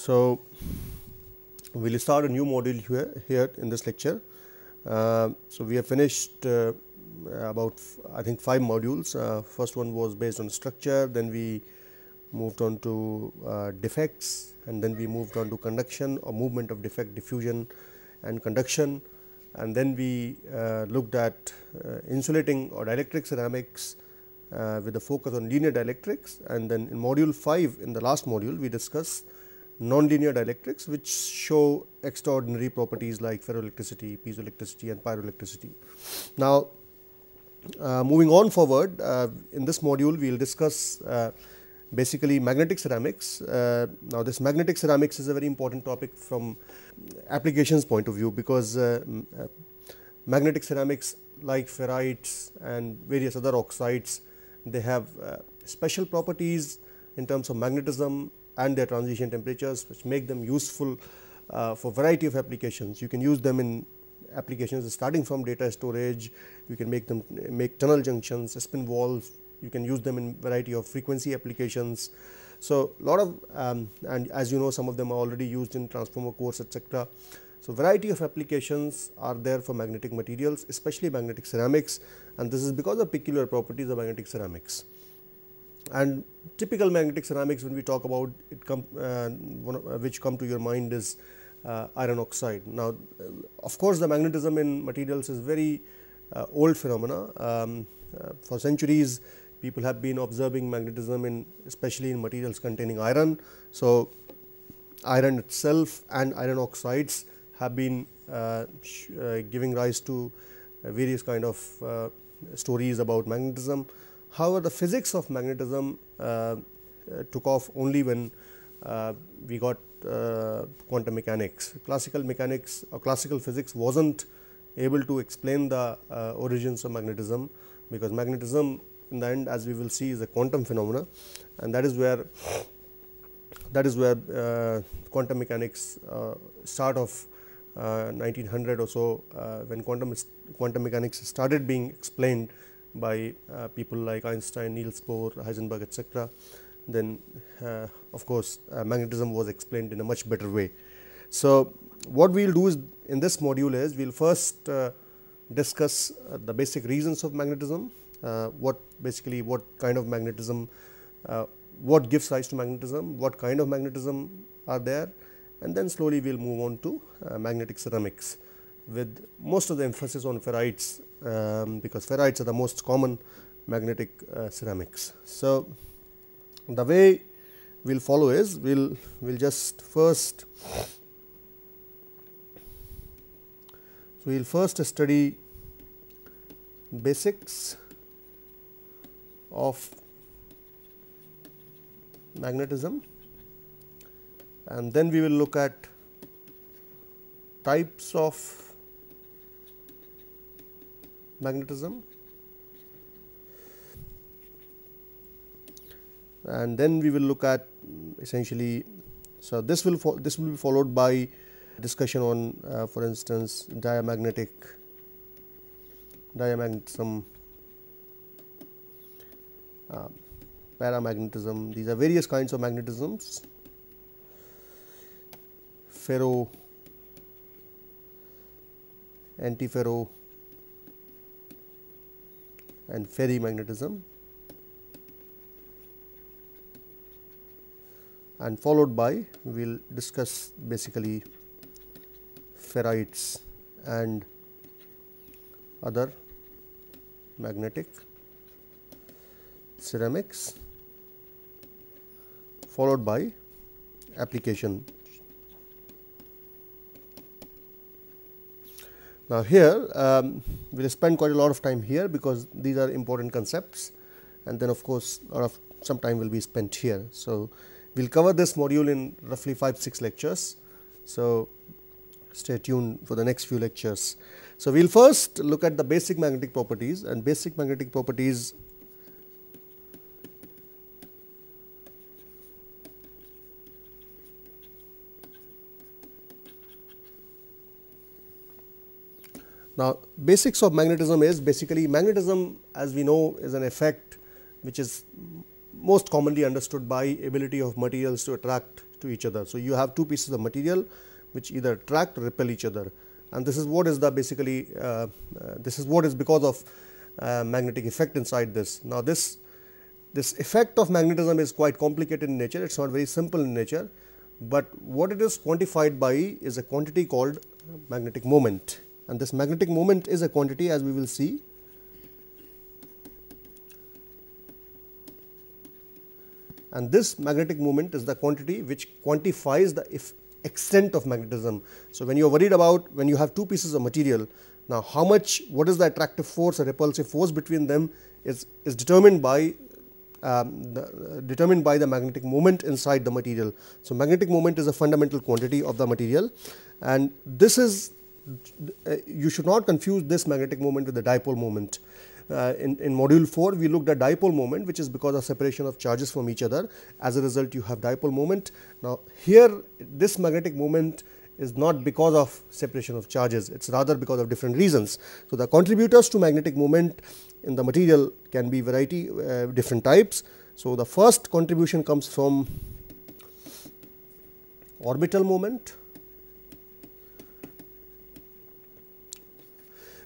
So, we will start a new module here in this lecture. So, we have finished about I think 5 modules. First one was based on structure, then we moved on to defects, and then we moved on to conduction or movement of defect, diffusion and conduction, and then we looked at insulating or dielectric ceramics with a focus on linear dielectrics, and then in module 5, in the last module, we discussed nonlinear dielectrics, which show extraordinary properties like ferroelectricity, piezoelectricity and pyroelectricity. Now, moving on forward, in this module we will discuss basically magnetic ceramics. Now, this magnetic ceramics is a very important topic from applications point of view, because magnetic ceramics like ferrites and various other oxides, they have special properties in terms of magnetism and their transition temperatures, which make them useful for variety of applications. You can use them in applications starting from data storage. You can make tunnel junctions, spin walls. You can use them in variety of frequency applications. So, lot of and as you know, some of them are already used in transformer cores, etc. So, variety of applications are there for magnetic materials, especially magnetic ceramics, and this is because of peculiar properties of magnetic ceramics. And typical magnetic ceramics, when we talk about it, which come to your mind is iron oxide. Now, of course, the magnetism in materials is very old phenomena. For centuries, people have been observing magnetism especially in materials containing iron. So, iron itself and iron oxides have been giving rise to various kind of stories about magnetism. However, the physics of magnetism took off only when we got quantum mechanics. Classical mechanics or classical physics was not able to explain the origins of magnetism, because magnetism in the end, as we will see, is a quantum phenomena, and that is where quantum mechanics start of 1900 or so, when quantum mechanics started being explained by people like Einstein, Niels Bohr, Heisenberg, etc. Then of course, magnetism was explained in a much better way. So, what we will do is in this module is we will first discuss the basic reasons of magnetism, what kind of magnetism, what gives rise to magnetism, what kind of magnetism are there, and then slowly we will move on to magnetic ceramics, with most of the emphasis on ferrites, because ferrites are the most common magnetic ceramics. So, the way we will follow is we will just first study basics of magnetism, and then we will look at types of magnetism, and then we will look at essentially. So, this will be followed by discussion on for instance diamagnetism, paramagnetism. These are various kinds of magnetisms, ferro, antiferro and ferrimagnetism, and followed by we will discuss basically ferrites and other magnetic ceramics, followed by application. Now, here we will spend quite a lot of time here, because these are important concepts, and then of course, some time will be spent here. So, we will cover this module in roughly 5-6 lectures. So, stay tuned for the next few lectures. So, we will first look at the basic magnetic properties, and basic magnetic properties Now, basics of magnetism is basically magnetism, as we know, is an effect which is most commonly understood by ability of materials to attract to each other. So, you have two pieces of material which either attract or repel each other, and this is what is the basically this is what is because of magnetic effect inside this. Now, this effect of magnetism is quite complicated in nature, it is not very simple in nature, but what it is quantified by is a quantity called magnetic moment, and this magnetic moment is a quantity, as we will see. And this magnetic moment is the quantity which quantifies the extent of magnetism. So, when you are worried about when you have two pieces of material, now how much, what is the attractive force or repulsive force between them is determined by the magnetic moment inside the material. So, magnetic moment is a fundamental quantity of the material, and this is you should not confuse this magnetic moment with the dipole moment. In module 4 we looked at dipole moment, which is because of separation of charges from each other. As a result, you have dipole moment. Now, here this magnetic moment is not because of separation of charges, it is rather because of different reasons. So, the contributors to magnetic moment in the material can be variety different types. So, the first contribution comes from orbital moment.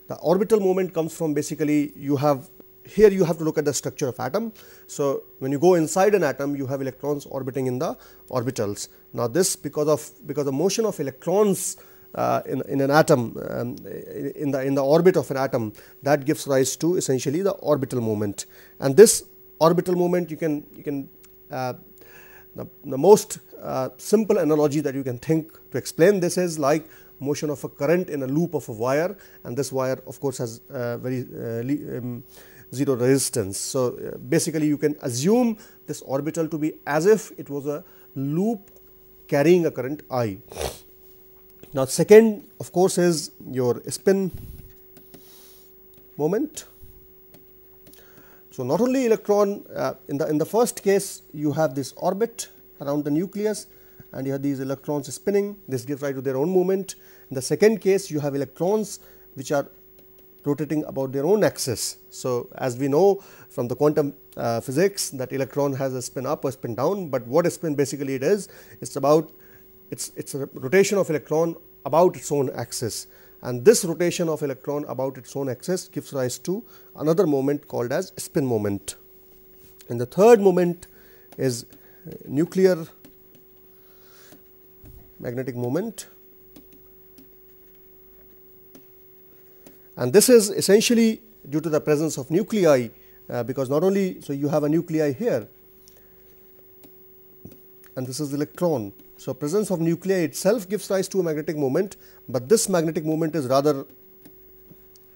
The orbital moment comes from basically you have here you have to look at the structure of atom. So, when you go inside an atom, you have electrons orbiting in the orbitals. Now, this because of motion of electrons in an atom in the orbit of an atom, that gives rise to essentially the orbital moment. And this orbital moment you can the most simple analogy that you can think to explain this is like motion of a current in a loop of a wire, and this wire of course has very zero resistance. So, basically you can assume this orbital to be as if it was a loop carrying a current I. Now, second of course is your spin moment. So, not only electron in the first case you have this orbit around the nucleus and you have these electrons spinning, this gives rise to their own moment. In the second case you have electrons which are rotating about their own axis. So, as we know from the quantum physics that electron has a spin up or spin down, but what a spin basically it is, it's about it's a rotation of electron about its own axis, and this rotation of electron about its own axis gives rise to another moment called as spin moment. And the third moment is nuclear magnetic moment, and this is essentially due to the presence of nuclei, because not only so you have a nuclei here and this is the electron. So, presence of nuclei itself gives rise to a magnetic moment, but this magnetic moment is rather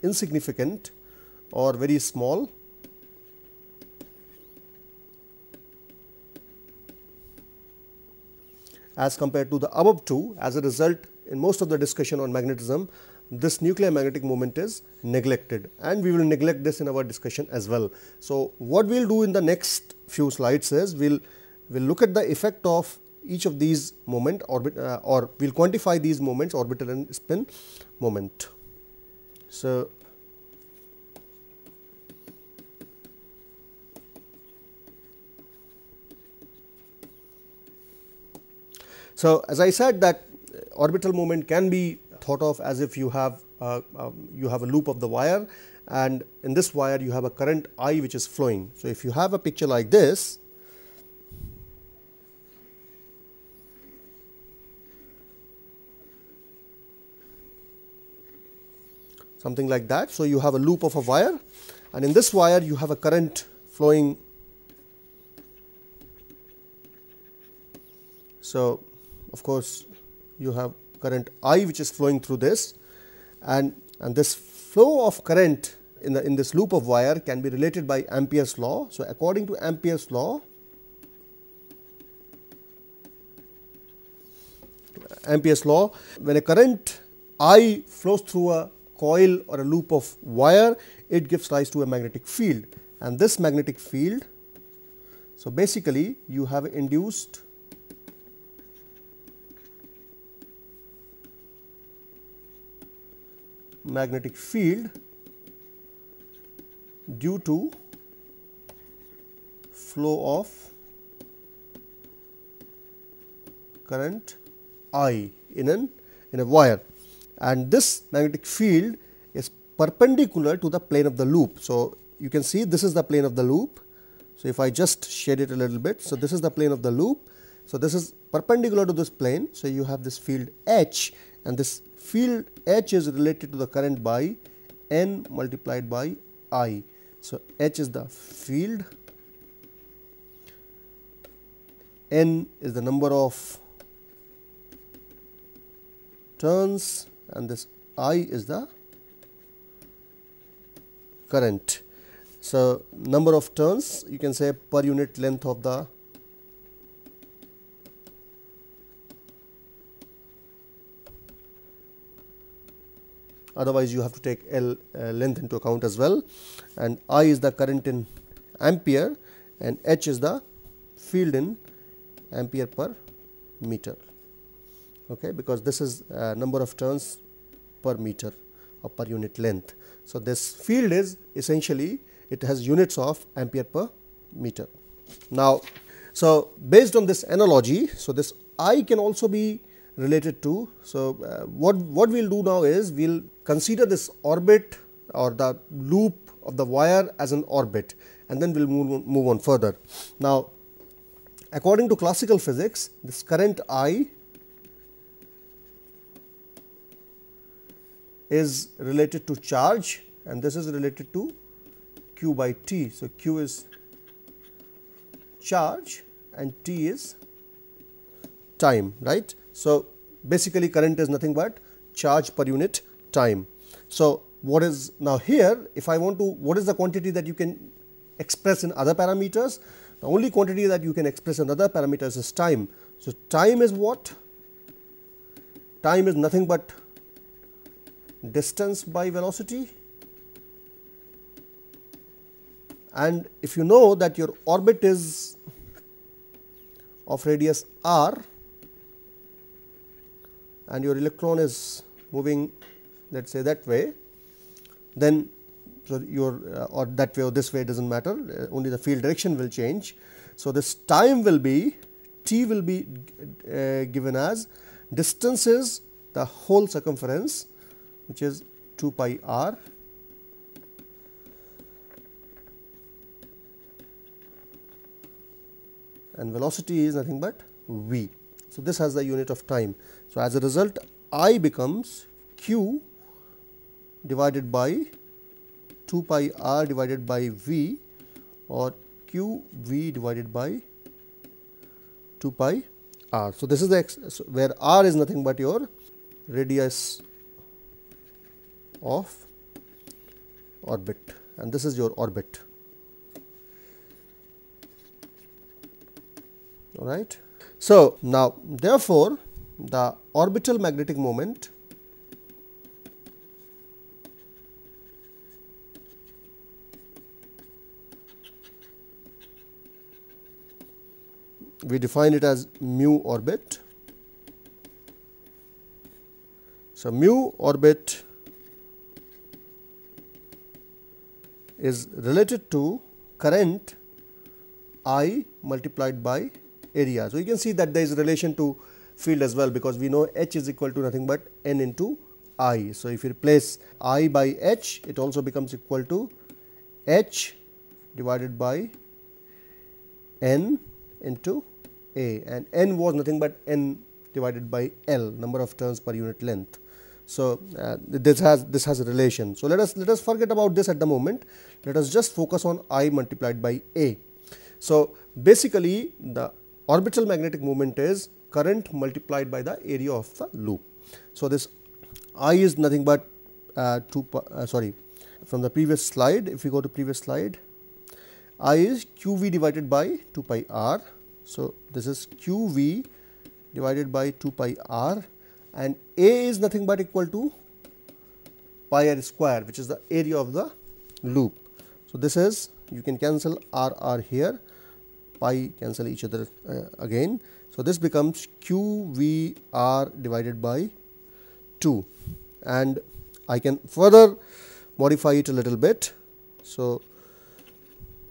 insignificant or very small. As compared to the above two. As a result, in most of the discussion on magnetism, this nuclear magnetic moment is neglected, and we will neglect this in our discussion as well. So, what we will do in the next few slides is we will look at the effect of each of these moment or we will quantify these moments, orbital and spin moment. So, as I said that orbital moment can be thought of as if you have a loop of the wire, and in this wire you have a current I which is flowing. So, if you have a picture like this, something like that. So, you have a loop of a wire, and in this wire you have a current flowing. So, of course, you have current I which is flowing through this, and this flow of current in this loop of wire can be related by Ampere's law. So, according to Ampere's law, when a current I flows through a coil or a loop of wire, it gives rise to a magnetic field, and this magnetic field, so basically you have induced magnetic field due to flow of current I in a wire, and this magnetic field is perpendicular to the plane of the loop. So, you can see this is the plane of the loop. So, if I just shade it a little bit, so this is the plane of the loop. So, this is perpendicular to this plane. So, you have this field H, and this field H is related to the current by N multiplied by I. So, H is the field, N is the number of turns, and this I is the current. So, number of turns, you can say per unit length of the otherwise you have to take L length into account as well, and I is the current in ampere and H is the field in ampere per meter, okay, because this is number of turns per meter or per unit length. So, this field is essentially, it has units of ampere per meter. Now, so based on this analogy, so this I can also be related to. So, what we will do now is we will consider this orbit or the loop of the wire as an orbit, and then we will move on further. Now, according to classical physics, this current I is related to charge, and this is related to Q by T. So, Q is charge and T is time, right. So, basically current is nothing but charge per unit time. So, what is now here, if I want to, what is the quantity that you can express in other parameters? The only quantity that you can express in other parameters is time. So, time is what? Time is nothing but distance by velocity, and if you know that your orbit is of radius r and your electron is moving, let us say that way, then so your or that way or this way, it does not matter, only the field direction will change. So, this time will be T will be given as distance is the whole circumference, which is 2 pi r, and velocity is nothing but v. So, this has the unit of time. So, as a result, I becomes q divided by 2 pi r divided by v, or q v divided by 2 pi r. So, this is the where r is nothing but your radius of orbit, and this is your orbit. All right. So, now therefore, the orbital magnetic moment we define it as mu orbit. So, mu orbit is related to current I multiplied by area. So, you can see that there is a relation to field as well, because we know H is equal to nothing but N into I. So, if you replace I by H, it also becomes equal to H divided by N into A, and N was nothing but N divided by L, number of turns per unit length. So, this has a relation. So, let us forget about this at the moment. Let us just focus on I multiplied by A. So, basically the orbital magnetic moment is current multiplied by the area of the loop. So, this I is nothing but from the previous slide, if we go to previous slide, I is q v divided by 2 pi r. So, this is q v divided by 2 pi r, and A is nothing but equal to pi r square, which is the area of the loop. So, this is, you can cancel r here, pi cancel each other again. So, this becomes q v r divided by 2, and I can further modify it a little bit. So,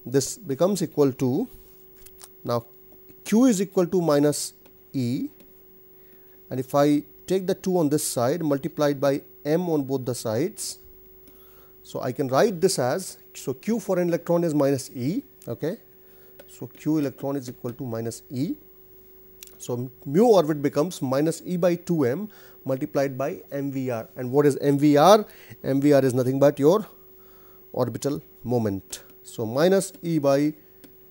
this becomes equal to, now q is equal to minus E and if I take the 2 on this side multiplied by m on both the sides. So, I can write this as, so q for an electron is minus e. Okay. So, q electron is equal to minus e. So, mu orbit becomes minus e by 2 m multiplied by mvr, and what is mvr? Mvr is nothing but your orbital moment. So, minus e by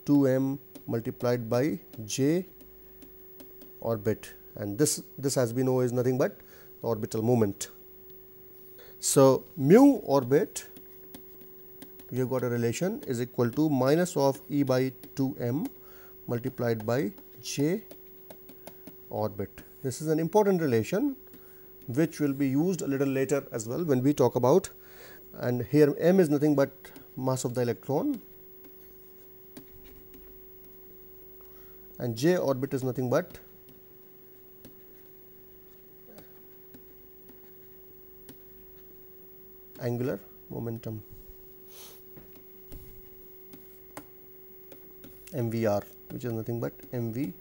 2 m multiplied by j orbit, and this as we know is nothing but the orbital moment. So, mu orbit, we have got a relation, is equal to minus of e by 2 m multiplied by j orbit. This is an important relation which will be used a little later as well when we talk about, and here m is nothing but mass of the electron and j orbit is nothing but angular momentum, mvr, which is nothing but mvr.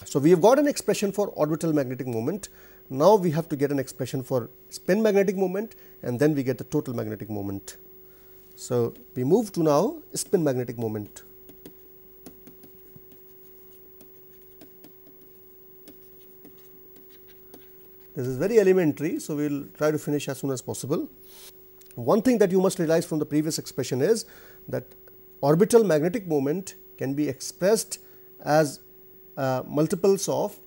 So, we have got an expression for orbital magnetic moment. Now, we have to get an expression for spin magnetic moment, and then we get the total magnetic moment. So, we move to now spin magnetic moment. This is very elementary, so we will try to finish as soon as possible. One thing that you must realize from the previous expression is that orbital magnetic moment can be expressed as multiples of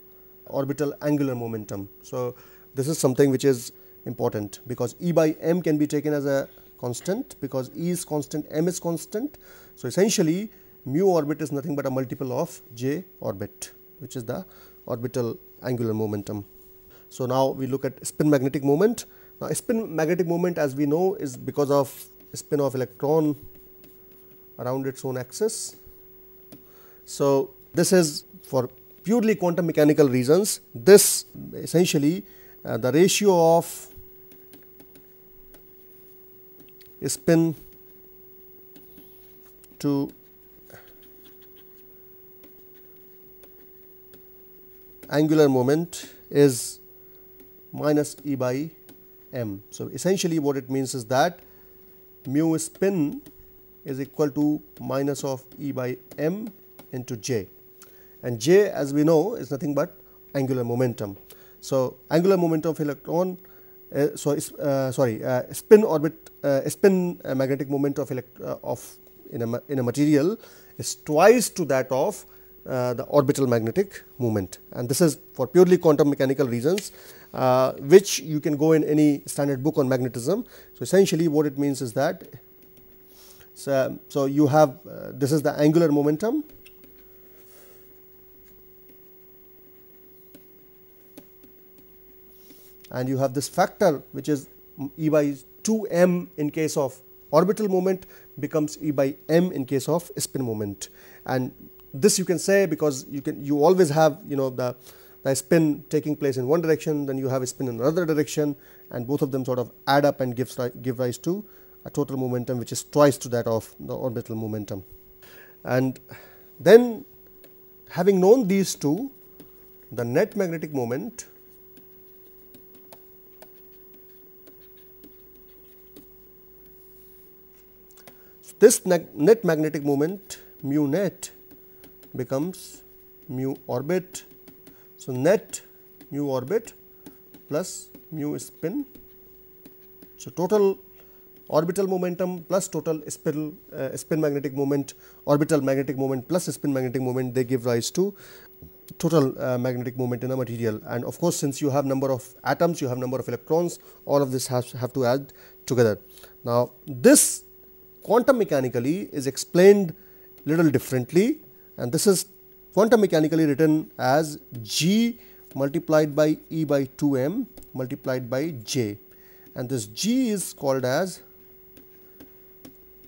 orbital angular momentum. So, this is something which is important, because E by m can be taken as a constant, because E is constant, m is constant. So, essentially mu orbit is nothing but a multiple of j orbit, which is the orbital angular momentum. So, now we look at spin magnetic moment. Now, spin magnetic moment, as we know, is because of spin of electron around its own axis. So, this is for purely quantum mechanical reasons. This essentially the ratio of spin to angular moment is minus E by m. So, essentially what it means is that mu spin is equal to minus of E by m into j, and j, as we know, is nothing but angular momentum. So, angular momentum of electron, spin orbit, spin magnetic moment of in a material is twice to that of the orbital magnetic moment, and this is for purely quantum mechanical reasons, which you can go in any standard book on magnetism. So, essentially what it means is that, so you have this is the angular momentum, and you have this factor which is E by 2 m in case of orbital moment becomes E by m in case of spin moment. And this you can say because you always have the spin taking place in one direction, then you have a spin in another direction, and both of them sort of add up and give rise to a total momentum which is twice to that of the orbital momentum. And then, having known these two, the net magnetic moment this net magnetic moment mu net becomes mu orbit. So, net mu orbit plus mu spin. So, total orbital momentum plus total spin magnetic moment, orbital magnetic moment plus spin magnetic moment, they give rise to total magnetic moment in a material. And of course, since you have number of atoms, you have number of electrons, all of this have to add together. Now, this quantum mechanically is explained little differently, and this is quantum mechanically written as G multiplied by E by 2 m multiplied by J, and this G is called as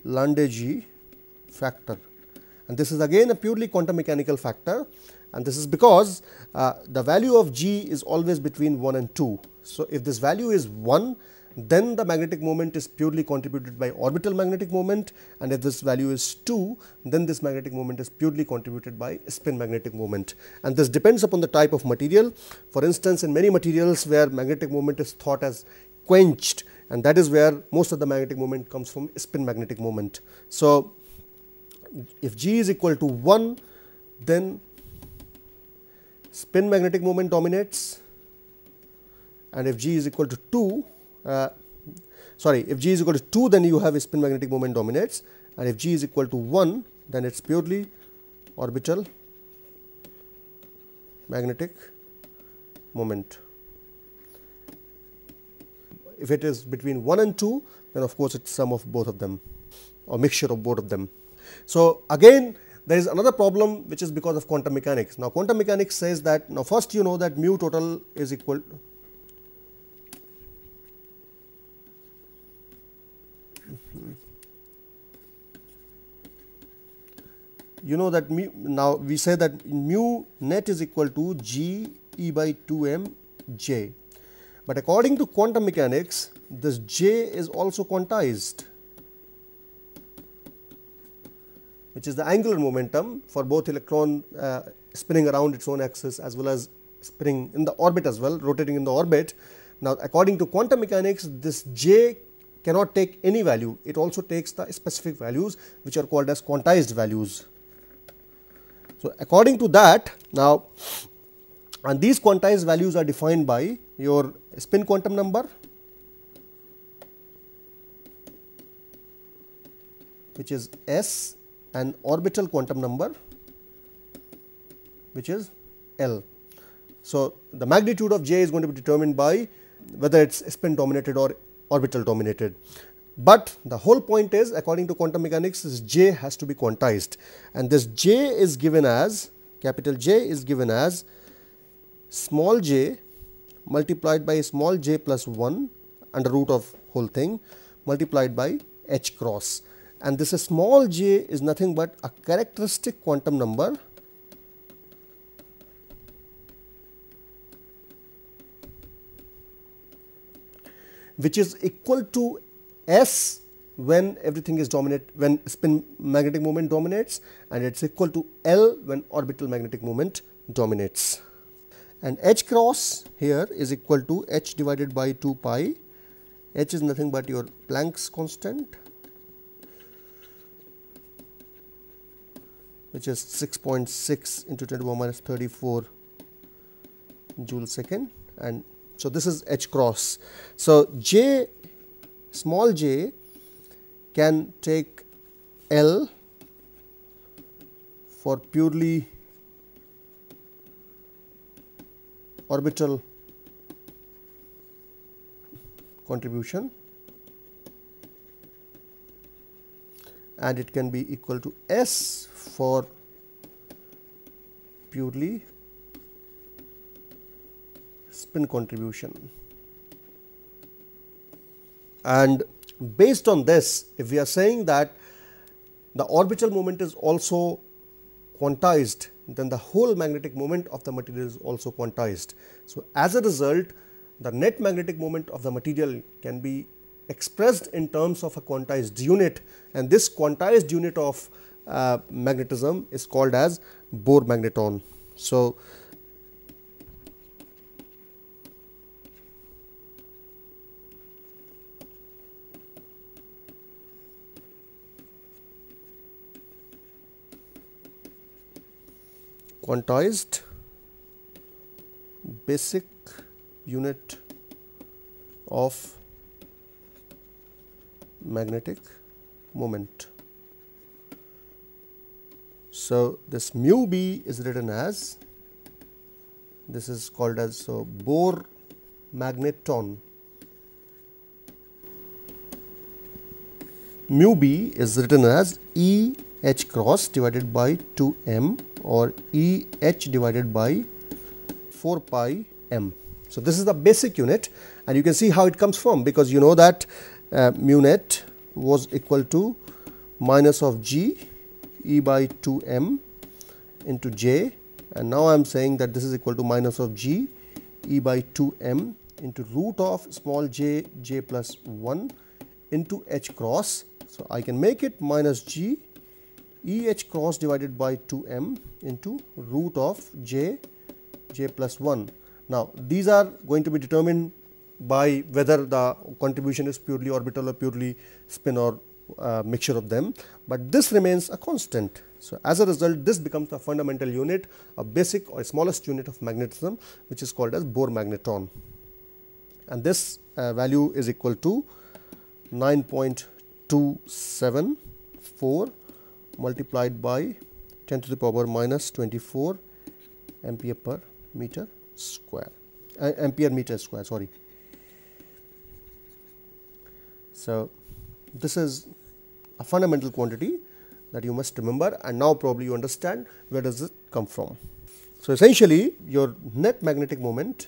Landé-G factor, and this is again a purely quantum mechanical factor, and this is because the value of G is always between 1 and 2. So, if this value is 1, then the magnetic moment is purely contributed by orbital magnetic moment, and if this value is 2, then this magnetic moment is purely contributed by spin magnetic moment, and this depends upon the type of material. For instance, in many materials where magnetic moment is thought as quenched, and that is where most of the magnetic moment comes from spin magnetic moment. So, if G is equal to 1, then spin magnetic moment dominates, and if G is equal to 2, if G is equal to 2, then you have a spin magnetic moment dominates, and if G is equal to 1, then it is purely orbital magnetic moment. If it is between 1 and 2, then of course it is sum of both of them, or mixture of both of them. So, again there is another problem which is because of quantum mechanics. Now, quantum mechanics says that, now first you know that mu total is equal you know that mu, now we say that mu net is equal to G E by 2m J, but according to quantum mechanics this J is also quantized, which is the angular momentum for both electron spinning around its own axis as well as spinning in the orbit as well, rotating in the orbit. Now, according to quantum mechanics, this J cannot take any value, it also takes the specific values which are called as quantized values. So, according to that, now, and these quantized values are defined by your spin quantum number, which is S, and orbital quantum number, which is L. So, the magnitude of J is going to be determined by whether it is spin dominated or orbital dominated. But the whole point is, according to quantum mechanics, this J has to be quantized, and this J is given as, capital J is given as small j multiplied by small j plus 1 under root of whole thing multiplied by h cross, and this small j is nothing but a characteristic quantum number which is equal to S when everything is when spin magnetic moment dominates, and it is equal to L when orbital magnetic moment dominates. And h cross here is equal to h divided by 2 pi. H is nothing but your Planck's constant, which is 6.6 into 10 to the power minus 34 joule second, and so this is h cross. So, j, small j can take L for purely orbital contribution, and it can be equal to S for purely spin contribution. And based on this, if we are saying that the orbital moment is also quantized, then the whole magnetic moment of the material is also quantized. So, as a result, the net magnetic moment of the material can be expressed in terms of a quantized unit, and this quantized unit of magnetism is called as Bohr magneton. So, quantized basic unit of magnetic moment. So, this mu b is written as, this is called as, so Bohr magneton. Mu b is written as E h cross divided by 2 m, or E h divided by 4 pi m. So, this is the basic unit, and you can see how it comes from, because you know that mu net was equal to minus of G E by 2 m into J, and now I am saying that this is equal to minus of G E by 2 m into root of small j, j plus 1 into h cross. So, I can make it minus g E h cross divided by 2m into root of j, j plus 1. Now, these are going to be determined by whether the contribution is purely orbital or purely spin or mixture of them, but this remains a constant. So, as a result, this becomes the fundamental unit, a basic or smallest unit of magnetism, which is called as Bohr magneton, and this value is equal to 9.274 multiplied by 10 to the power minus 24 ampere per meter square, ampere meter square, sorry. So, this is a fundamental quantity that you must remember, and now probably you understand where does it come from. So, essentially your net magnetic moment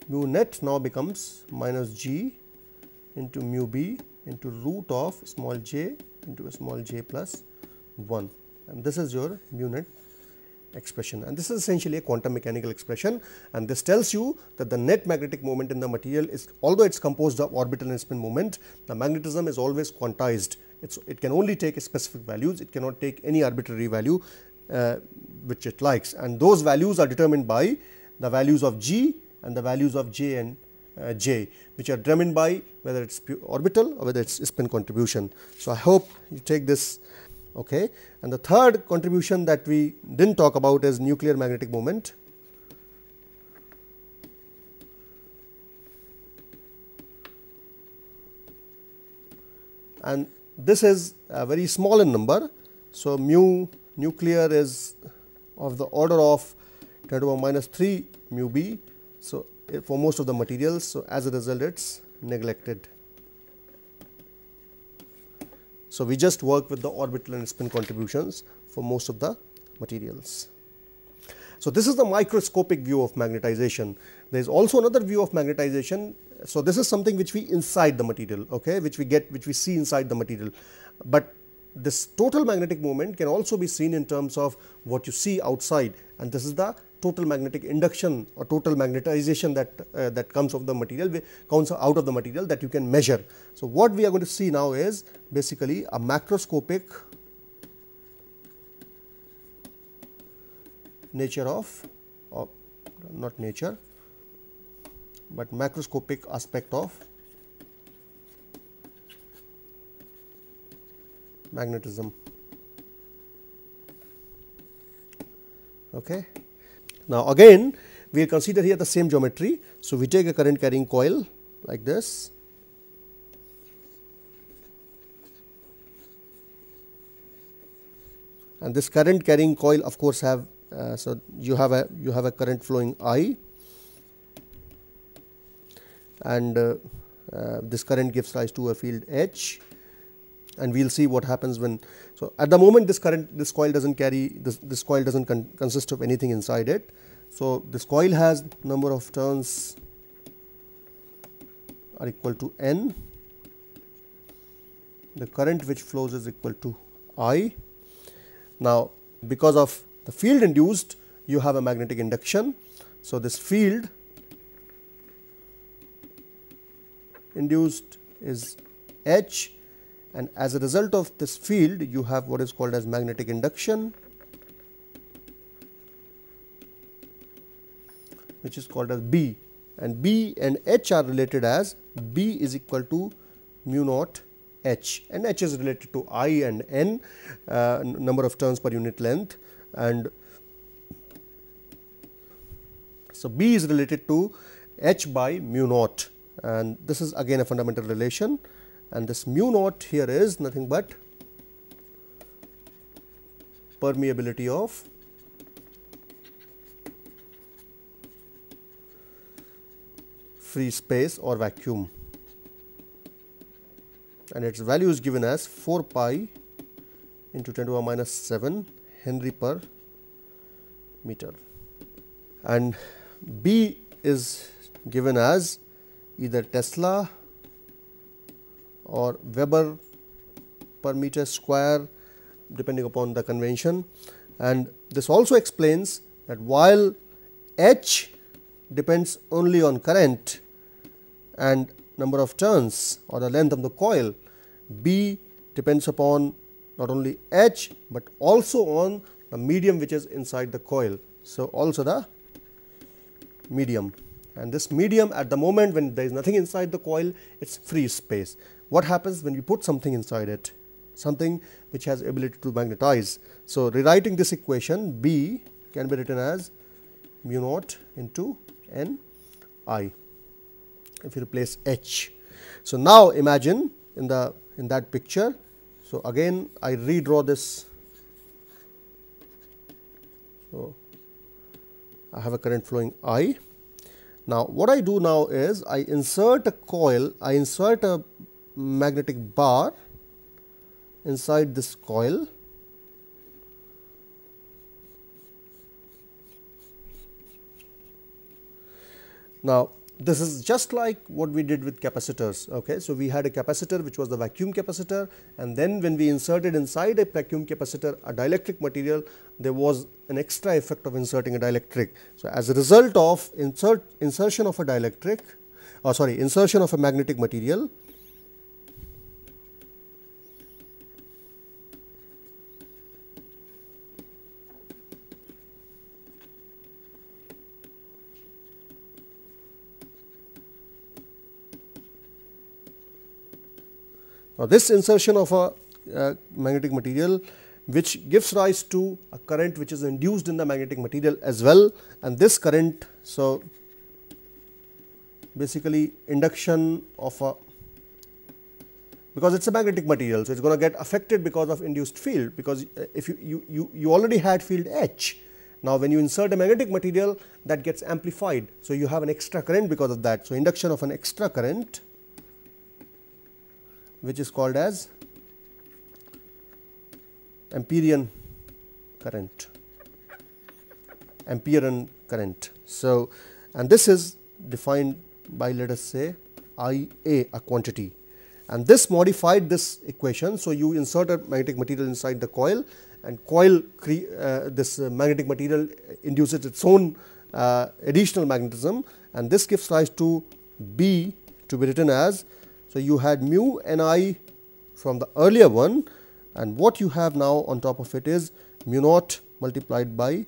mu net now becomes minus g into mu b into root of small j into a small j plus 1, and this is your mu net expression, and this is essentially a quantum mechanical expression, and this tells you that the net magnetic moment in the material is, although it is composed of orbital and spin moment, the magnetism is always quantized. It can only take specific values, it cannot take any arbitrary value which it likes, and those values are determined by the values of g and the values of j and j, which are determined by whether it is orbital or whether it is spin contribution. So, I hope you take this. Okay. And the third contribution that we did not talk about is nuclear magnetic moment. And this is very small in number. So, mu nuclear is of the order of 10 to the power minus 3 mu b. So, for most of the materials. So, as a result it is neglected. So, we just work with the orbital and spin contributions for most of the materials. So, this is the microscopic view of magnetization. There is also another view of magnetization. So, this is something which we inside the material, okay, which we see inside the material, but this total magnetic moment can also be seen in terms of what you see outside, and this is the total magnetic induction or total magnetization that comes of the material, comes out of the material that you can measure. So, what we are going to see now is basically a macroscopic nature of, or not nature, but macroscopic aspect of magnetism. Okay. Now, again we will consider here the same geometry. So, we take a current carrying coil like this, and this current carrying coil of course have so you have a current flowing I, and this current gives rise to a field H, and we will see what happens when. So, at the moment this coil does not carry this coil does not consist of anything inside it. So, this coil has number of turns are equal to N, the current which flows is equal to I. Now, because of the field induced, you have a magnetic induction. So, this field induced is H, and as a result of this field you have what is called as magnetic induction, which is called as B, and B and H are related as B is equal to mu naught H, and H is related to I and N, number of turns per unit length, and so B is related to H by mu naught, and this is again a fundamental relation, and this mu naught here is nothing but permeability of free space or vacuum, and its value is given as 4 pi into 10 to the power minus 7 Henry per meter, and B is given as either Tesla or Weber per meter square depending upon the convention, and this also explains that while H depends only on current and number of turns or the length of the coil. B depends upon not only H, but also on the medium which is inside the coil. So, also the medium, and this medium at the moment when there is nothing inside the coil, it is free space. What happens when you put something inside it? Something which has ability to magnetize. So, rewriting this equation, B can be written as mu naught into N I if you replace H. So, now imagine in that picture. So, again I redraw this. So, I have a current flowing I. Now, what I do now is I insert a coil, I insert a magnetic bar inside this coil. Now, this is just like what we did with capacitors. Okay. So, we had a capacitor which was the vacuum capacitor, and then when we inserted inside a vacuum capacitor a dielectric material, there was an extra effect of inserting a dielectric. So, as a result of insertion of a dielectric, or sorry, insertion of a magnetic material, now, this insertion of a magnetic material which gives rise to a current which is induced in the magnetic material as well, and this current. So, basically induction of a, because it is a magnetic material. So, it is going to get affected because of induced field, because if you already had field H. Now, when you insert a magnetic material, that gets amplified. So, you have an extra current because of that. So, induction of an extra current which is called as Amperian current, Amperian current. So, and this is defined by, let us say, I A, a quantity, and this modified this equation. So, you insert a magnetic material inside the coil, and coil this magnetic material induces its own additional magnetism, and this gives rise to B to be written as. So, you had mu Ni from the earlier one, and what you have now on top of it is mu naught multiplied by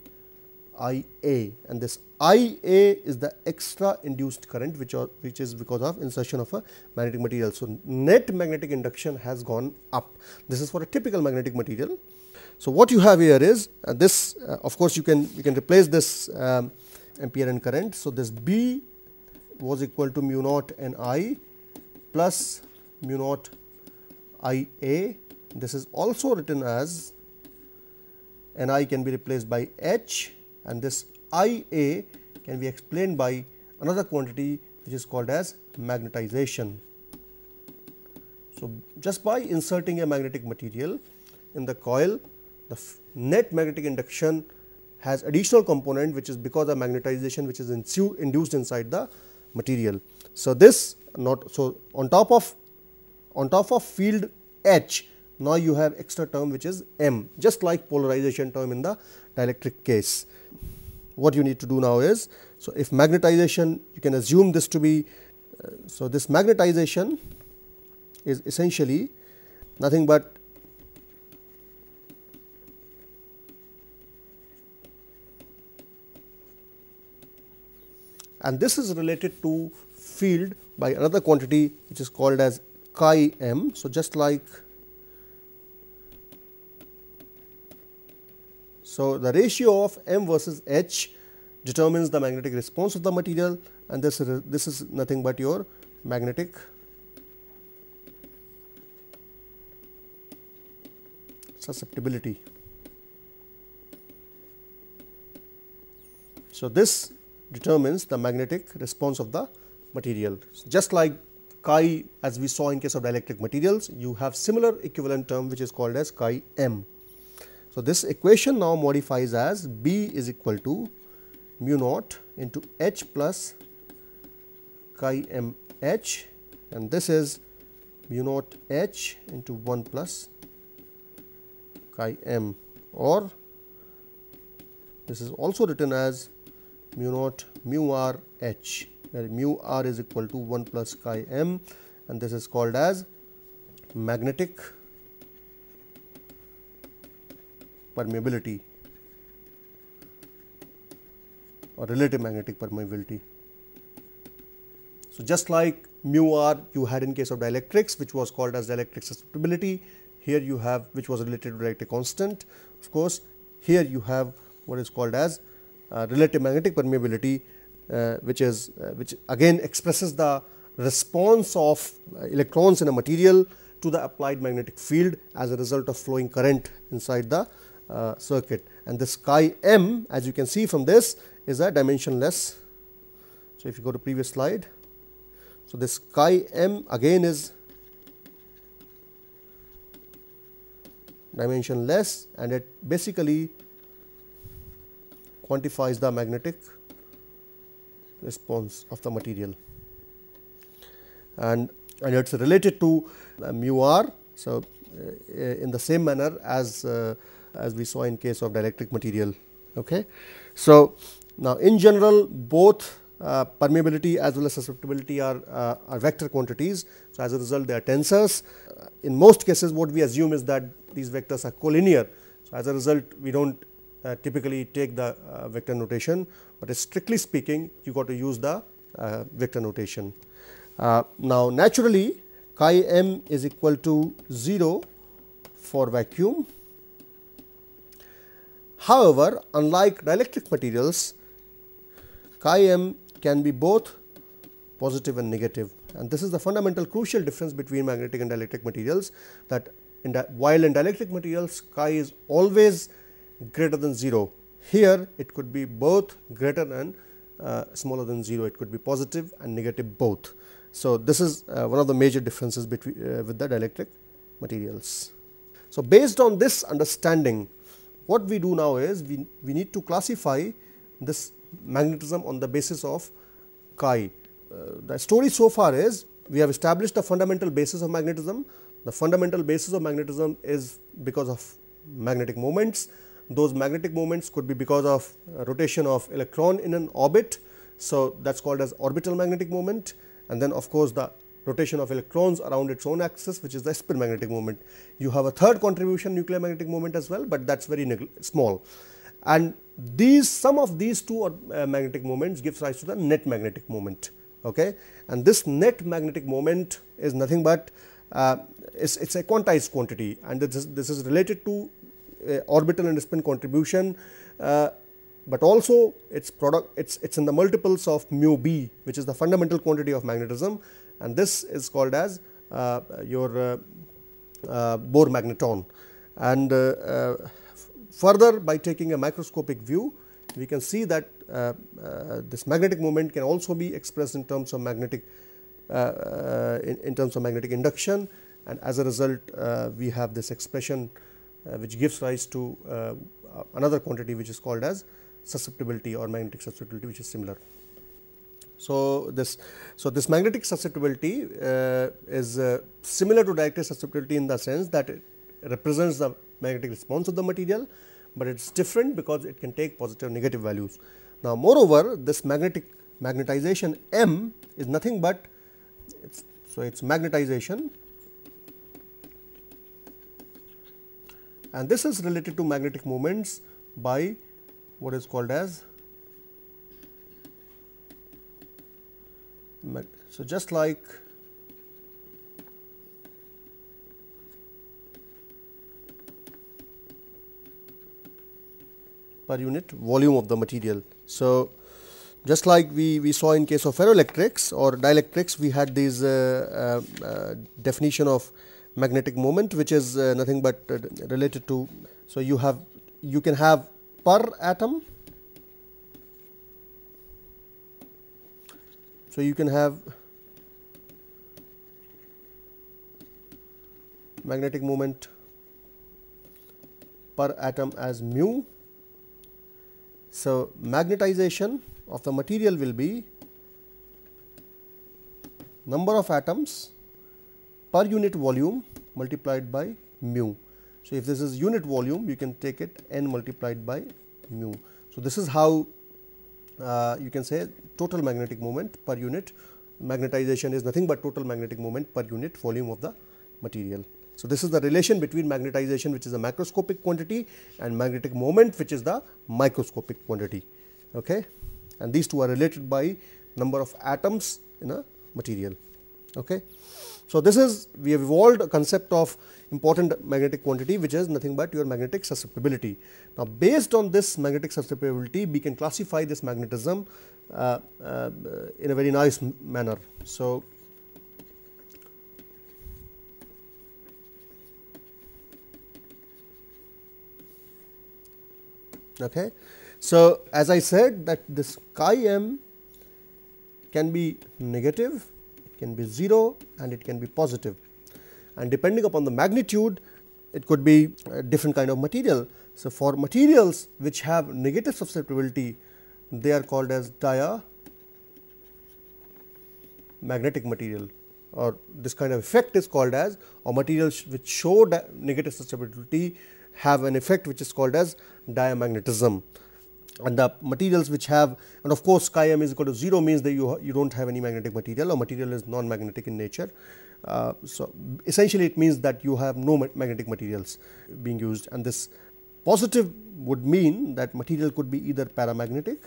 I A, and this I A is the extra induced current which is because of insertion of a magnetic material. So, net magnetic induction has gone up. This is for a typical magnetic material. So, what you have here is this of course, you can replace this Amperian current. So, this B was equal to mu naught Ni plus mu naught I A. This is also written as Ni can be replaced by H, and this I A can be explained by another quantity which is called as magnetization. So, just by inserting a magnetic material in the coil, the net magnetic induction has additional component which is because of magnetization which is induced inside the material. So, this on top of field H, now you have extra term which is M, just like polarization term in the dielectric case. What you need to do now is, so if magnetization, you can assume this to be, so this magnetization is essentially nothing but and this is related to field by another quantity which is called as chi m. So, just like, so the ratio of m versus h determines the magnetic response of the material, and this is nothing but your magnetic susceptibility. So, this determines the magnetic response of the material. Just like chi, as we saw in case of dielectric materials, you have similar equivalent term which is called as chi m. So, this equation now modifies as B is equal to mu naught into H plus chi m H, and this is mu naught H into 1 plus chi m, or this is also written as mu naught mu r h, where mu r is equal to 1 plus chi m, and this is called as magnetic permeability or relative magnetic permeability. So, just like mu r you had in case of dielectrics, which was called as dielectric susceptibility, here you have, which was related to dielectric constant. Of course, here you have what is called as relative magnetic permeability, which again expresses the response of electrons in a material to the applied magnetic field as a result of flowing current inside the circuit. And this chi m, as you can see from this, is a dimensionless. So, if you go to previous slide, so this chi m again is dimensionless, and it basically quantifies the magnetic response of the material, and it is related to mu r. So, in the same manner as we saw in case of dielectric material. Okay. So, now in general both permeability as well as susceptibility are vector quantities. So, as a result they are tensors. In most cases what we assume is that these vectors are collinear. So, as a result we do not typically take the vector notation, but strictly speaking you got to use the vector notation. Now, naturally chi m is equal to 0 for vacuum. However, unlike dielectric materials, chi m can be both positive and negative, and this is the fundamental crucial difference between magnetic and dielectric materials, that while in dielectric materials chi is always greater than 0, here it could be both greater and smaller than 0, it could be positive and negative both. So, this is one of the major differences between with the dielectric materials. So, based on this understanding, what we do now is we need to classify this magnetism on the basis of chi. The story so far is we have established the fundamental basis of magnetism. The fundamental basis of magnetism is because of magnetic moments. Those magnetic moments could be because of rotation of electron in an orbit. So, that is called as orbital magnetic moment, and then of course, the rotation of electrons around its own axis, which is the spin magnetic moment. You have a third contribution, nuclear magnetic moment as well, but that is very small, and sum of these two magnetic moments gives rise to the net magnetic moment. Okay. And this net magnetic moment is nothing but it's a quantized quantity, and this is related to orbital and spin contribution, but also its product it's in the multiples of mu b, which is the fundamental quantity of magnetism, and this is called as your Bohr magneton. And further, by taking a microscopic view, we can see that this magnetic moment can also be expressed in terms of magnetic induction, and as a result we have this expression which gives rise to another quantity which is called as susceptibility or magnetic susceptibility, which is similar. So, this magnetic susceptibility is similar to dielectric susceptibility in the sense that it represents the magnetic response of the material, but it is different because it can take positive and negative values. Now, moreover, this magnetization M is nothing but it's magnetization, and this is related to magnetic moments by what is called as, so just like per unit volume of the material. So, just like we saw in case of ferroelectrics or dielectrics, we had this definition of magnetic moment, which is nothing but related to, so you can have per atom, so you can have magnetic moment per atom as mu. So, magnetization of the material will be number of atoms per unit volume multiplied by mu. So, if this is unit volume, you can take it n multiplied by mu. So, this is how you can say total magnetic moment per unit. Magnetization is nothing but total magnetic moment per unit volume of the material. So, this is the relation between magnetization, which is a macroscopic quantity, and magnetic moment, which is the microscopic quantity. Okay? And these two are related by number of atoms in a material. Okay? So, this is, we have evolved a concept of important magnetic quantity, which is nothing but your magnetic susceptibility. Now, based on this magnetic susceptibility, we can classify this magnetism in a very nice manner. So, okay. So, as I said that this chi m can be negative, it can be 0, and it can be positive, and depending upon the magnitude it could be a different kind of material. So, for materials which have negative susceptibility, they are called as diamagnetic material, or this kind of effect is called as, or materials which show negative susceptibility have an effect which is called as diamagnetism. And the materials which have, and of course, chi m is equal to 0 means that you do not have any magnetic material, or material is non-magnetic in nature. So, essentially it means that you have no magnetic materials being used, and this positive would mean that material could be either paramagnetic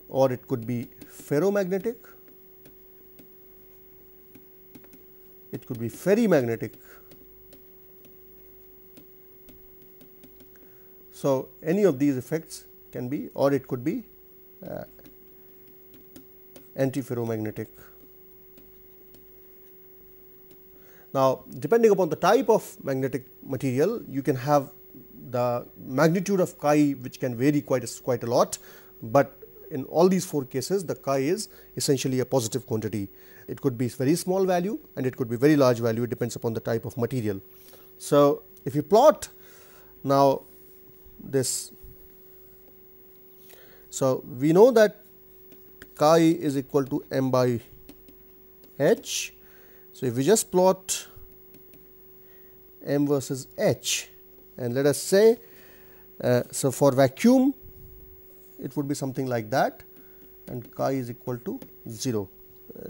or it could be ferromagnetic, it could be ferrimagnetic. So, any of these effects can be, or it could be antiferromagnetic. Now, depending upon the type of magnetic material, you can have the magnitude of chi which can vary quite a lot, but in all these 4 cases the chi is essentially a positive quantity. It could be very small value and it could be very large value, it depends upon the type of material. So, if you plot now this, so we know that chi is equal to m by h. So, if we just plot m versus h, and let us say, so for vacuum it would be something like that, and chi is equal to 0.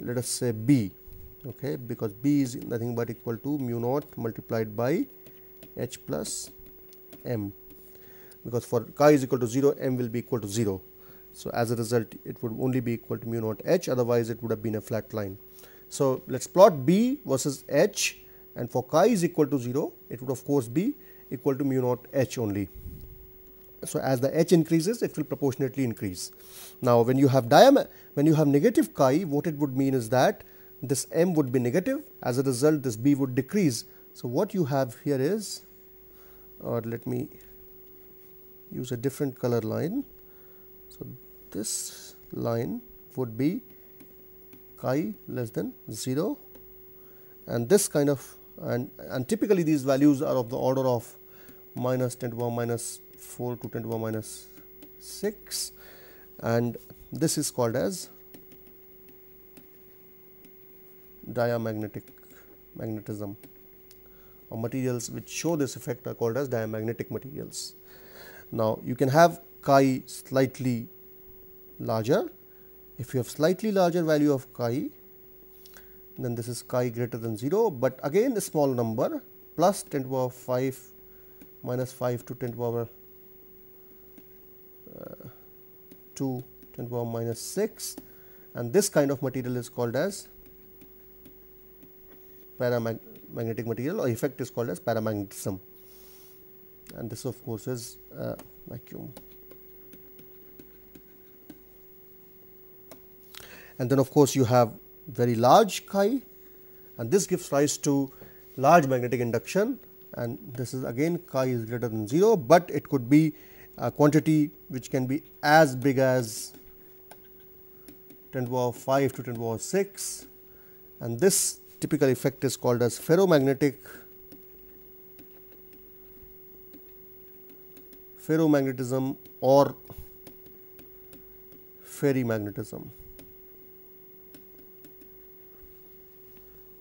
Let us say b, okay, because b is nothing but equal to mu naught multiplied by h plus m, because for chi is equal to 0, m will be equal to 0. So, as a result it would only be equal to mu naught h, otherwise it would have been a flat line. So, let us plot b versus h, and for chi is equal to 0, it would of course be equal to mu naught h only. So, as the h increases, it will proportionately increase. Now, when you have negative chi, what it would mean is that this m would be negative, as a result this b would decrease. So, what you have here is, or let me use a different color line. So, this line would be chi less than 0, and this kind of, and typically these values are of the order of minus 10 to the power minus 4 to 10 to the power minus 6, and this is called as diamagnetism, or materials which show this effect are called as diamagnetic materials. Now, you can have chi slightly larger. If you have slightly larger value of chi, then this is chi greater than 0, but again a small number, plus 10 to the power 5 minus 5 to 10 to the power 2 10 to the power minus 6, and this kind of material is called as paramagnetic material, or effect is called as paramagnetism, and this of course is vacuum. And then of course, you have very large chi, and this gives rise to large magnetic induction, and this is again chi is greater than 0, but it could be a quantity which can be as big as 10 to the power 5 to 10 to the power 6, and this typical effect is called as ferromagnetism or ferrimagnetism.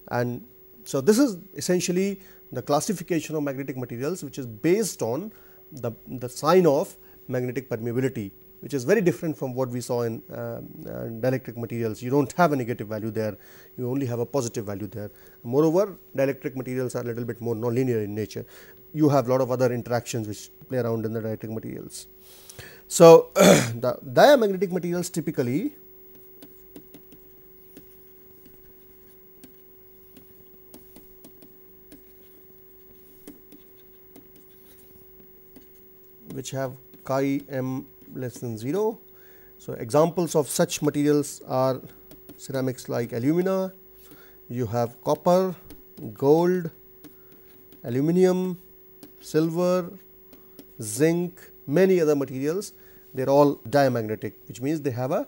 And so, this is essentially the classification of magnetic materials, which is based on the sign of magnetic permeability, which is very different from what we saw in dielectric materials. You don't have a negative value there, you only have a positive value there. Moreover, dielectric materials are a little bit more nonlinear in nature. You have a lot of other interactions which play around in the dielectric materials. So, the diamagnetic materials typically which have chi m less than 0. So, examples of such materials are ceramics like alumina, you have copper, gold, aluminum, silver, zinc, many other materials. They are all diamagnetic, which means they have a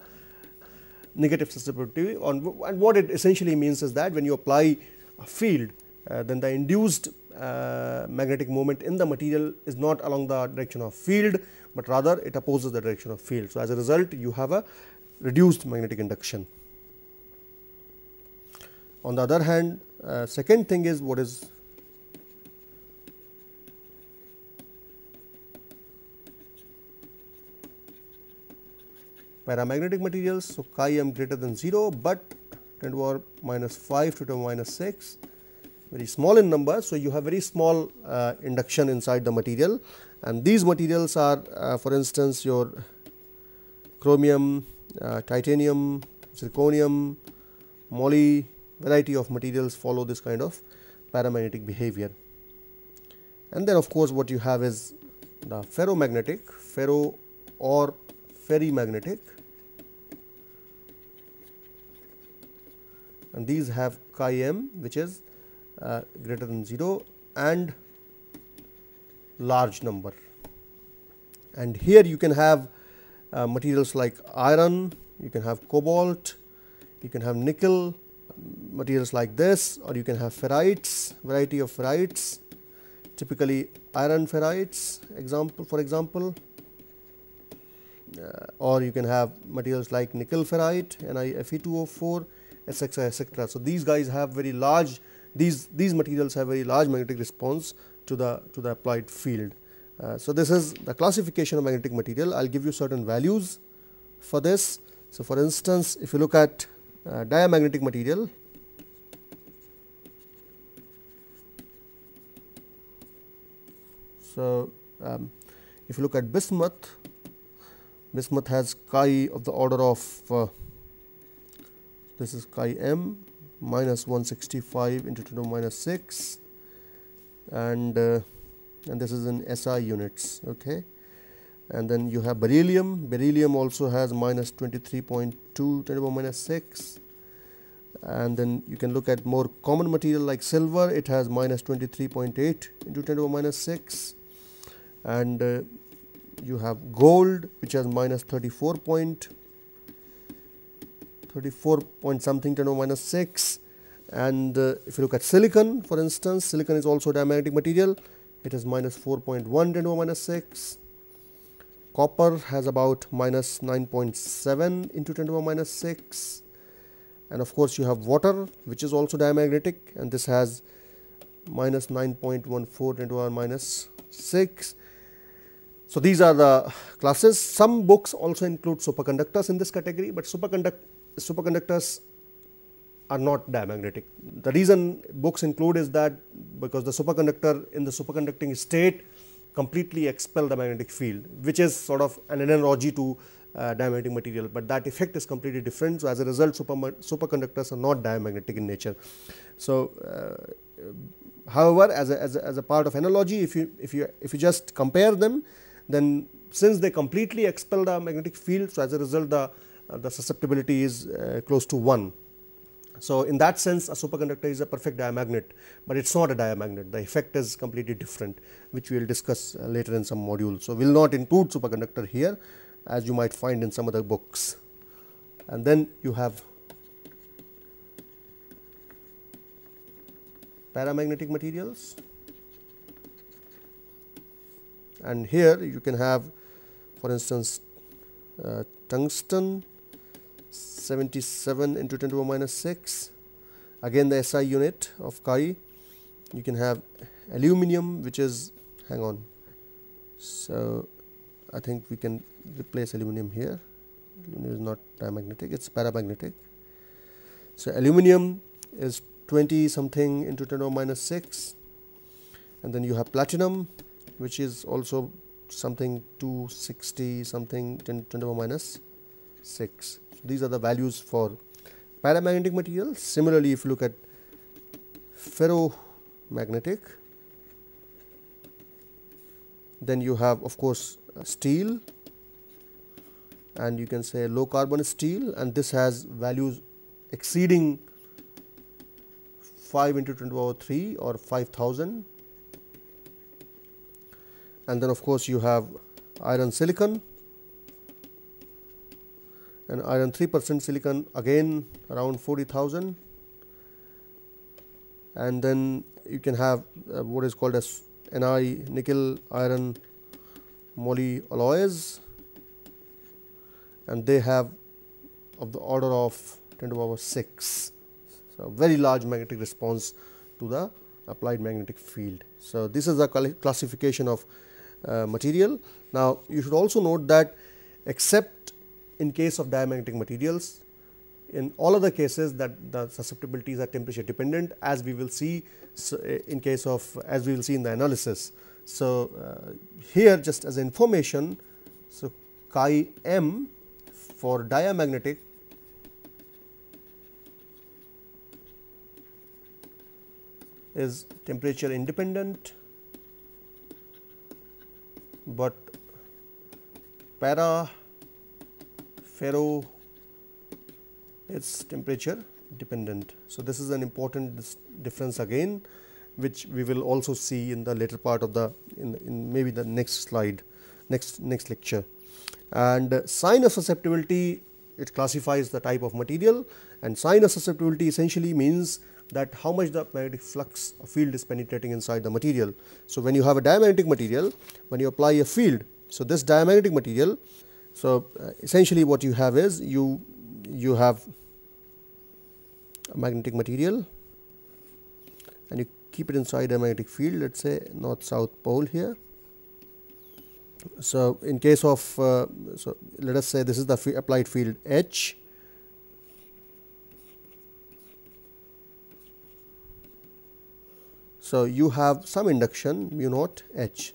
negative susceptibility on, and what it essentially means is that when you apply a field, then the induced magnetic moment in the material is not along the direction of field, but rather it opposes the direction of field. So, as a result you have a reduced magnetic induction. On the other hand, second thing is what is paramagnetic materials. So, chi m greater than 0, but 10 to the power minus 5 to 10 to the power minus 6, very small in number. So, you have very small induction inside the material, and these materials are for instance your chromium, titanium, zirconium, moly, variety of materials follow this kind of paramagnetic behavior. And then of course, what you have is the ferromagnetic, ferro or ferrimagnetic, and these have chi m which is greater than 0 and large number. And here you can have materials like iron, you can have cobalt, you can have nickel, materials like this, or you can have ferrites, variety of ferrites, typically iron ferrites for example, or you can have materials like nickel ferrite, NiFe2O4, etc., etc. So, these guys have very large, these materials have very large magnetic response to the applied field. So, this is the classification of magnetic material. I will give you certain values for this. So, for instance, if you look at diamagnetic material, so if you look at bismuth, bismuth has chi of the order of this is chi m minus 165 into 10 to the minus 6, and this is in SI units. Okay. And then you have beryllium. Beryllium also has minus 23.2 10 to the power minus 6, and then you can look at more common material like silver. It has minus 23.8 into 10 to the power minus 6, and you have gold which has minus 34 point something 10 to the power minus 6, and if you look at silicon, for instance, silicon is also a diamagnetic material. It has minus 4.1 10 to the power minus 6. Copper has about minus 9.7 into 10 to the power minus 6, and of course, you have water which is also diamagnetic, and this has minus 9.14 10 to the power minus 6. So, these are the classes. Some books also include superconductors in this category, but superconductors are not diamagnetic. The reason books include is that because the superconductor in the superconducting state completely expel the magnetic field, which is sort of an analogy to diamagnetic material, but that effect is completely different. So, as a result, superconductors are not diamagnetic in nature. So, however, as a part of analogy, if you just compare them, then since they completely expel the magnetic field, so as a result the susceptibility is close to 1. So, in that sense a superconductor is a perfect diamagnet, but it is not a diamagnet. The effect is completely different, which we will discuss later in some modules. So, we will not include superconductor here, as you might find in some other books. And then you have paramagnetic materials, and here you can have, for instance, tungsten 77 into 10 to the power minus 6, again the SI unit of chi. You can have aluminum, which is, hang on, So I think we can replace aluminum here. Aluminum is not diamagnetic, it's paramagnetic. So aluminum is 20 something into 10 to the minus 6, and then you have platinum, which is also something 260 something 10 to the minus 6. So these are the values for paramagnetic material. Similarly, if you look at ferromagnetic, then you have of course steel, and you can say low carbon steel, and this has values exceeding 5 into 10 to the power 3 or 5000. And then of course you have iron silicon, and iron 3% silicon again around 40,000. And then you can have what is called as Ni nickel iron moly alloys, and they have of the order of 10 to the power 6. So very large magnetic response to the applied magnetic field. So this is the classification of material. Now you should also note that except in case of diamagnetic materials, in all other cases that the susceptibilities are temperature dependent, as we will see in case of, as we will see in the analysis. So here just as information, so chi m for diamagnetic is temperature independent, but para ferro is temperature dependent. So this is an important difference again, which we will also see in the later part of the in maybe the next slide, next lecture. And sign of susceptibility, it classifies the type of material, and sign of susceptibility essentially means that how much the magnetic flux field is penetrating inside the material. So when you have a diamagnetic material, when you apply a field, so this diamagnetic material, so essentially what you have is you have a magnetic material and you keep it inside a magnetic field, let us say north south pole here. So in case of so let us say this is the applied field H. So you have some induction mu naught H,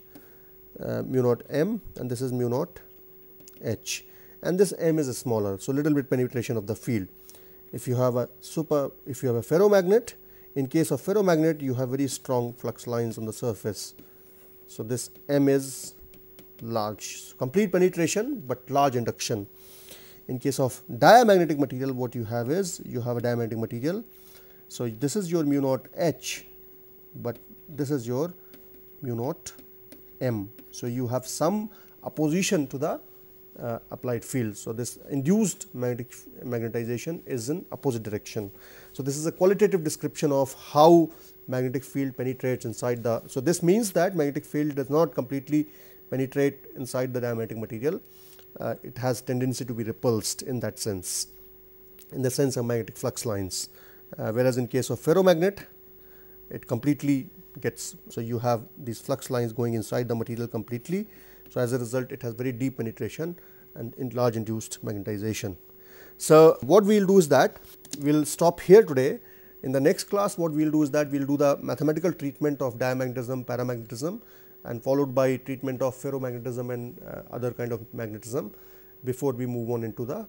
mu naught M, and this is mu naught H, and this M is smaller. So little bit penetration of the field. If you have a ferromagnet, in case of ferromagnet you have very strong flux lines on the surface. So this M is large, complete penetration but large induction. In case of diamagnetic material, what you have is you have a diamagnetic material. So this is your mu naught H, but this is your mu naught M. So you have some opposition to the applied field. So this induced magnetization is in opposite direction. So this is a qualitative description of how magnetic field penetrates inside the. So this means that magnetic field does not completely penetrate inside the diamagnetic material. It has tendency to be repulsed in that sense, in the sense of magnetic flux lines. Whereas in case of ferromagnet, it completely gets. So you have these flux lines going inside the material completely. So as a result, it has very deep penetration and in large induced magnetization. So what we will do is that we will stop here today. In the next class, what we will do is that we will do the mathematical treatment of diamagnetism, paramagnetism, and followed by treatment of ferromagnetism and other kind of magnetism before we move on into the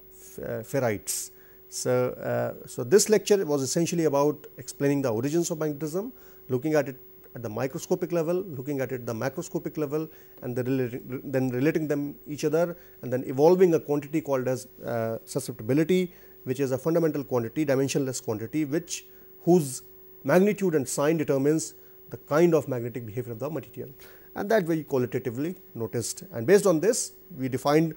ferrites. So, so this lecture was essentially about explaining the origins of magnetism, looking at it at the microscopic level, looking at it at the macroscopic level, and then relating them each other, and then evolving a quantity called as susceptibility, which is a fundamental quantity, dimensionless quantity, whose magnitude and sign determines the kind of magnetic behavior of the material, and that very qualitatively noticed. And based on this, we defined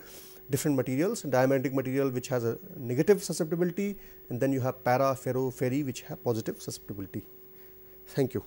different materials: diamagnetic material which has a negative susceptibility, and then you have para, ferro, ferri which have positive susceptibility. Thank you.